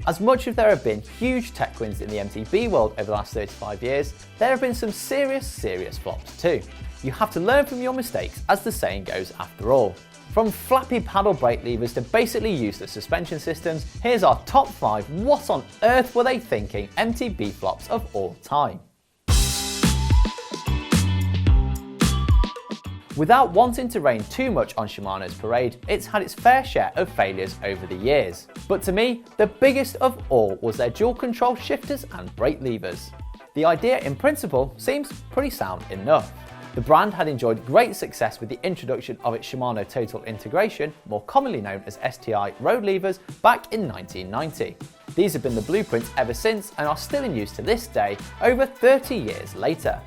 As much as there have been huge tech wins in the MTB world over the last 35 years, there have been some serious flops too. You have to learn from your mistakes, as the saying goes after all. From flappy paddle brake levers to basically useless suspension systems, here's our top 5 what on earth were they thinking MTB flops of all time. Without wanting to rain too much on Shimano's parade, it's had its fair share of failures over the years. But to me, the biggest of all was their dual control shifters and brake levers. The idea in principle seems pretty sound enough. The brand had enjoyed great success with the introduction of its Shimano Total Integration, more commonly known as STI road levers, back in 1990. These have been the blueprints ever since and are still in use to this day, over 30 years later.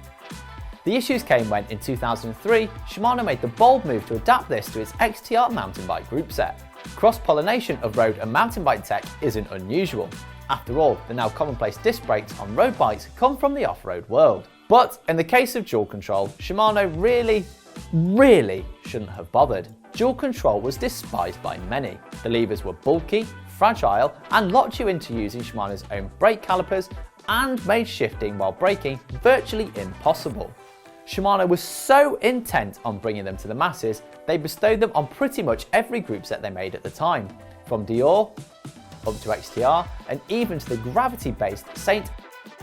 The issues came when, in 2003, Shimano made the bold move to adapt this to its XTR mountain bike group set. Cross-pollination of road and mountain bike tech isn't unusual. After all, the now commonplace disc brakes on road bikes come from the off-road world. But in the case of dual control, Shimano really shouldn't have bothered. Dual control was despised by many. The levers were bulky, fragile, and locked you into using Shimano's own brake calipers and made shifting while braking virtually impossible. Shimano was so intent on bringing them to the masses, they bestowed them on pretty much every group set they made at the time, from derailleur up to XTR and even to the gravity-based Saint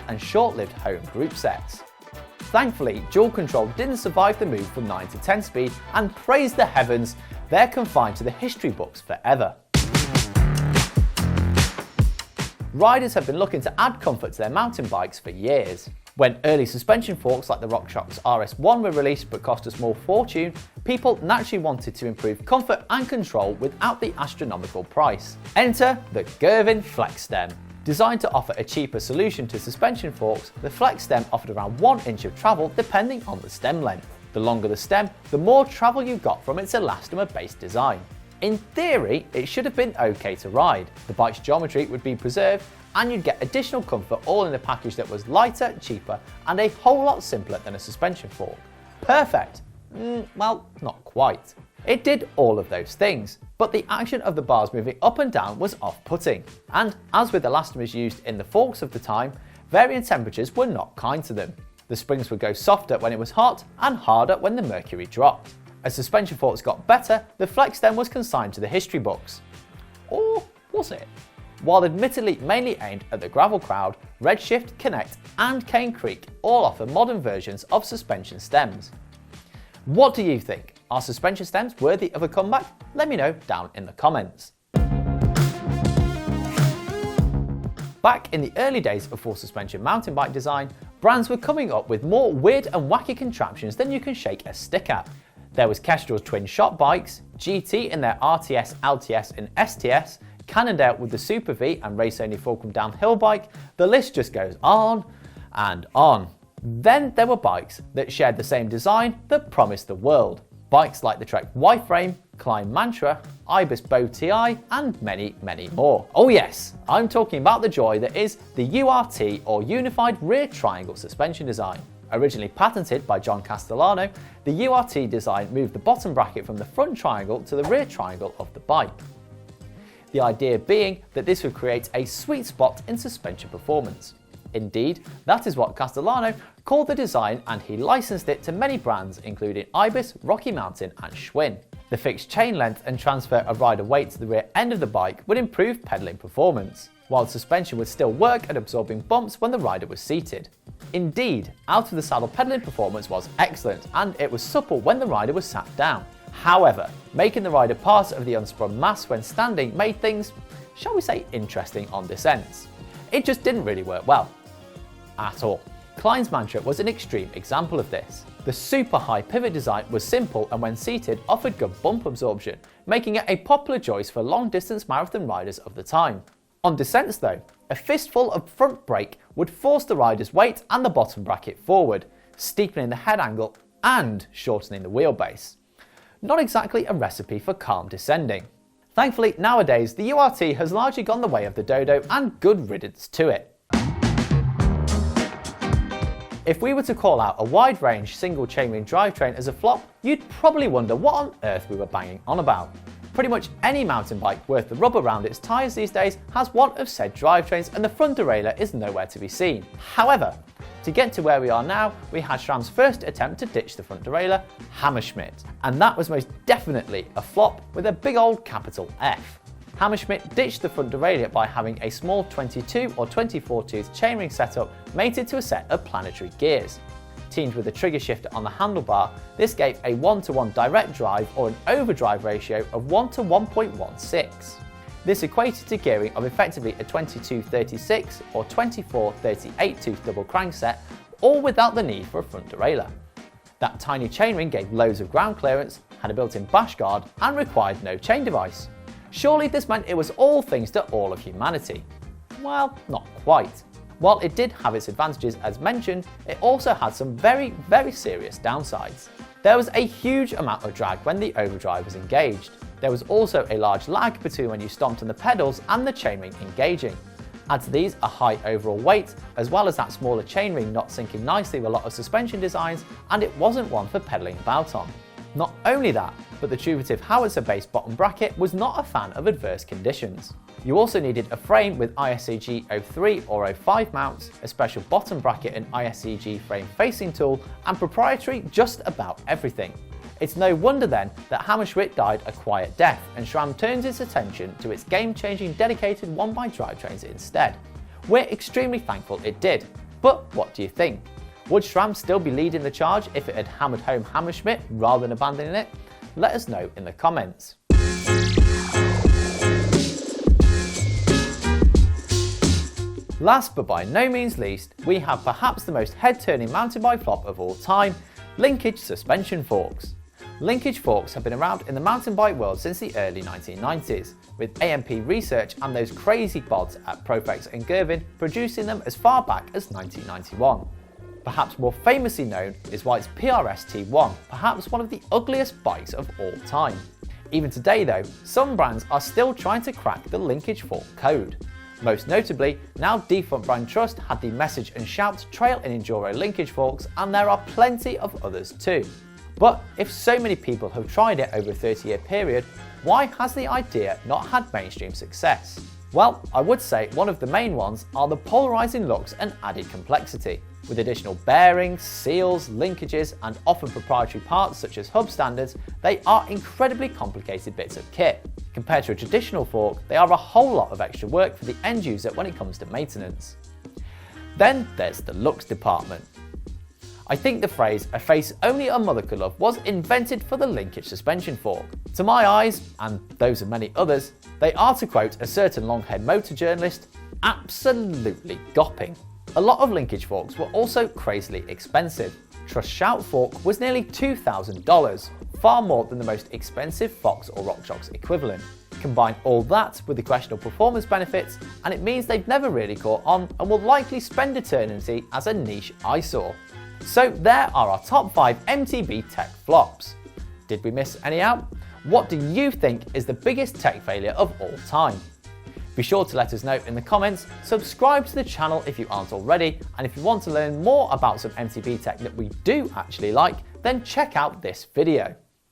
and short-lived home group sets. Thankfully, dual control didn't survive the move from 9 to 10 speed, and praise the heavens, they're confined to the history books forever. Riders have been looking to add comfort to their mountain bikes for years. When early suspension forks like the RockShox RS1 were released but cost a small fortune, people naturally wanted to improve comfort and control without the astronomical price. Enter the Girvin Flexstem. Designed to offer a cheaper solution to suspension forks, the Flexstem offered around 1 inch of travel depending on the stem length. The longer the stem, the more travel you got from its elastomer-based design. In theory, it should have been okay to ride. The bike's geometry would be preserved and you'd get additional comfort all in a package that was lighter, cheaper, and a whole lot simpler than a suspension fork. Perfect! Well, not quite. It did all of those things, but the action of the bars moving up and down was off-putting. And as with elastomers used in the forks of the time, varying temperatures were not kind to them. The springs would go softer when it was hot and harder when the mercury dropped. As suspension forks got better, the Flexstem was consigned to the history books. Or was it? While admittedly mainly aimed at the gravel crowd, Redshift, Connect and Cane Creek all offer modern versions of suspension stems. What do you think? Are suspension stems worthy of a comeback? Let me know down in the comments. Back in the early days of full suspension mountain bike design, brands were coming up with more weird and wacky contraptions than you can shake a stick at. There was Kestrel's twin shot bikes, GT in their RTS, LTS and STS, Cannondale with the Super V and Race Only Fulcrum downhill bike, the list just goes on and on. Then there were bikes that shared the same design that promised the world. Bikes like the Trek Y-Frame, Klein Mantra, Ibis Bow TI and many more. Oh yes, I'm talking about the joy that is the URT or Unified Rear Triangle suspension design. Originally patented by John Castellano, the URT design moved the bottom bracket from the front triangle to the rear triangle of the bike. The idea being that this would create a sweet spot in suspension performance. Indeed, that is what Castellano called the design, and he licensed it to many brands including Ibis, Rocky Mountain and Schwinn. The fixed chain length and transfer of rider weight to the rear end of the bike would improve pedaling performance, while the suspension would still work at absorbing bumps when the rider was seated. Indeed, out of the saddle pedaling performance was excellent and it was supple when the rider was sat down. However, making the rider part of the unsprung mass when standing made things, shall we say, interesting on descents. It just didn't really work well. At all. Klein's Mantra was an extreme example of this. The super high pivot design was simple and when seated offered good bump absorption, making it a popular choice for long distance marathon riders of the time. On descents though, a fistful of front brake would force the rider's weight and the bottom bracket forward, steepening the head angle and shortening the wheelbase. Not exactly a recipe for calm descending. Thankfully, nowadays the URT has largely gone the way of the Dodo and good riddance to it. If we were to call out a wide range single chainring drivetrain as a flop, you'd probably wonder what on earth we were banging on about. Pretty much any mountain bike worth the rubber around its tyres these days has one of said drivetrains, and the front derailleur is nowhere to be seen. However, to get to where we are now, we had SRAM's first attempt to ditch the front derailleur, HammerSchmidt, and that was most definitely a flop with a big old capital F. HammerSchmidt ditched the front derailleur by having a small 22 or 24 tooth chainring setup mated to a set of planetary gears. Teamed with a trigger shifter on the handlebar, this gave a 1-to-1 direct drive or an overdrive ratio of 1 to 1.16. This equated to gearing of effectively a 22-36 or 24-38 tooth double crankset, all without the need for a front derailleur. That tiny chainring gave loads of ground clearance, had a built-in bash guard, and required no chain device. Surely this meant it was all things to all of humanity. Well, not quite. While it did have its advantages as mentioned, it also had some very, very serious downsides. There was a huge amount of drag when the overdrive was engaged. There was also a large lag between when you stomped on the pedals and the chainring engaging. Add to these a high overall weight, as well as that smaller chainring not syncing nicely with a lot of suspension designs, and it wasn't one for pedaling about on. Not only that, but the Truvativ howitzer-based bottom bracket was not a fan of adverse conditions. You also needed a frame with ISCG 03 or 05 mounts, a special bottom bracket and ISCG frame facing tool, and proprietary just about everything. It's no wonder then that HammerSchmidt died a quiet death and SRAM turns its attention to its game-changing dedicated 1x drivetrains instead. We're extremely thankful it did, but what do you think? Would SRAM still be leading the charge if it had hammered home HammerSchmidt rather than abandoning it? Let us know in the comments. Last but by no means least, we have perhaps the most head-turning mountain bike flop of all time, Linkage Suspension Forks. Linkage Forks have been around in the mountain bike world since the early 1990s, with AMP Research and those crazy bods at Profex and Girvin producing them as far back as 1991. Perhaps more famously known is White's PRS T1, perhaps one of the ugliest bikes of all time. Even today though, some brands are still trying to crack the linkage fork code. Most notably, now defunct brand Trust had the Message and Shout Trail and Enduro linkage forks, and there are plenty of others too. But if so many people have tried it over a 30-year period, why has the idea not had mainstream success? Well, I would say one of the main ones are the polarising looks and added complexity. With additional bearings, seals, linkages, and often proprietary parts such as hub standards, they are incredibly complicated bits of kit. Compared to a traditional fork, they are a whole lot of extra work for the end user when it comes to maintenance. Then there's the looks department. I think the phrase, "a face only a mother could love," was invented for the linkage suspension fork. To my eyes, and those of many others, they are, to quote a certain long-haired motor journalist, absolutely gopping. A lot of linkage forks were also crazily expensive. Trust Shout fork was nearly $2,000, far more than the most expensive Fox or RockShox equivalent. Combine all that with the questionable performance benefits, and it means they've never really caught on and will likely spend eternity as a niche eyesore. So there are our top 5 MTB tech flops. Did we miss any out? What do you think is the biggest tech failure of all time? Be sure to let us know in the comments, subscribe to the channel if you aren't already, and if you want to learn more about some MTB tech that we do actually like, then check out this video.